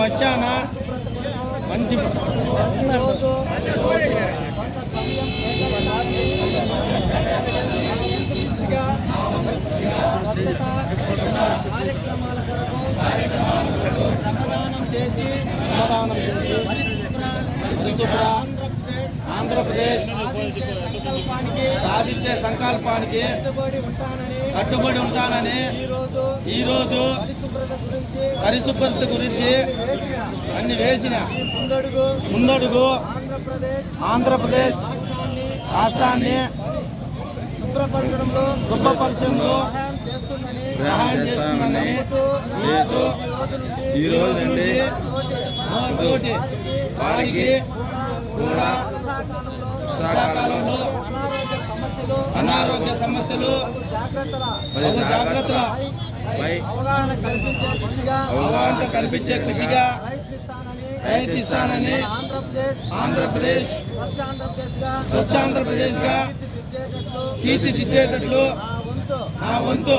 వచ్చానా మంచి ఆంధ్రప్రదేశ్ సాధించే సంకల్పానికి కట్టుబడి ఉంటానని ఈరోజు పరిశుభ్రత గురించి అన్ని వేసిన ముందడుగు ఆంధ్రప్రదేశ్ రాష్ట్రాన్ని శుభ్రపరచడంలో సహాయం చేస్తుందని ఈ రోజు నుండి వారికి కూడా వర్షాకాలంలో అనారోగ్య సమస్యలు జాగ్రత్తలపై అవగాహన కల్పించే కృషిగా ప్రయత్నిస్తానని ఆంధ్రప్రదేశ్ స్వచ్ఛ ఆంధ్రప్రదేశ్ గా తీర్చిదిద్దేటట్లు నా వంతు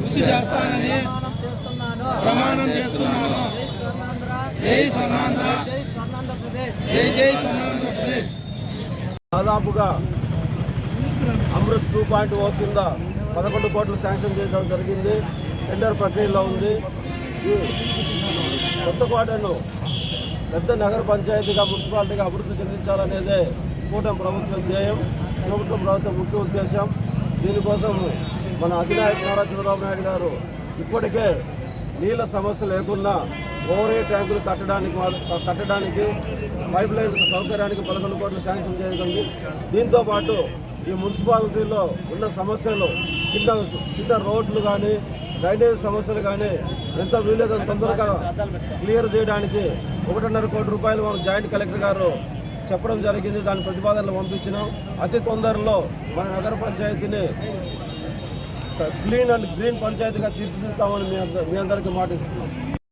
కృషి చేస్తానని ప్రమాణం చేస్తున్నాను. జై స్వర్ణాంధ్ర, జై స్వర్ణాంధ్రప్రదేశ్. దాదాపుగా అమృత్ 2.0 కింద 11 కోట్లు శాంక్షన్ చేయడం జరిగింది. టెండర్ ప్రక్రియలో ఉంది. ఈ కొత్తకోటను పెద్ద నగర పంచాయతీగా మున్సిపాలిటీగా అభివృద్ధి చెందించాలనేదే కూటమి ప్రభుత్వ ధ్యేయం, ప్రభుత్వం ముఖ్య ఉద్దేశం. దీనికోసం మన అధినాయక నారా చంద్రబాబు నాయుడు గారు ఇప్పటికే నీళ్ళ సమస్య లేకుండా ఓవరే ట్యాంకులు కట్టడానికి పైప్ లైన్ సౌకర్యానికి 11 కోట్లు శాంక్షన్ చేయగలిగింది. దీంతోపాటు ఈ మున్సిపాలిటీలో ఉన్న సమస్యలు చిన్న రోడ్లు కానీ డ్రైనేజ్ సమస్యలు కానీ ఎంత వీలైతే తొందరగా క్లియర్ చేయడానికి 1.5 కోటి రూపాయలు మనం జాయింట్ కలెక్టర్ గారు చెప్పడం జరిగింది. దాని ప్రతిపాదనలు పంపించినాం. అతి తొందరలో మన నగర పంచాయతీని క్లీన్ అండ్ గ్రీన్ పంచాయతీగా తీర్చిదిద్దామని మీ అందరికీ మాటిస్తున్నాం.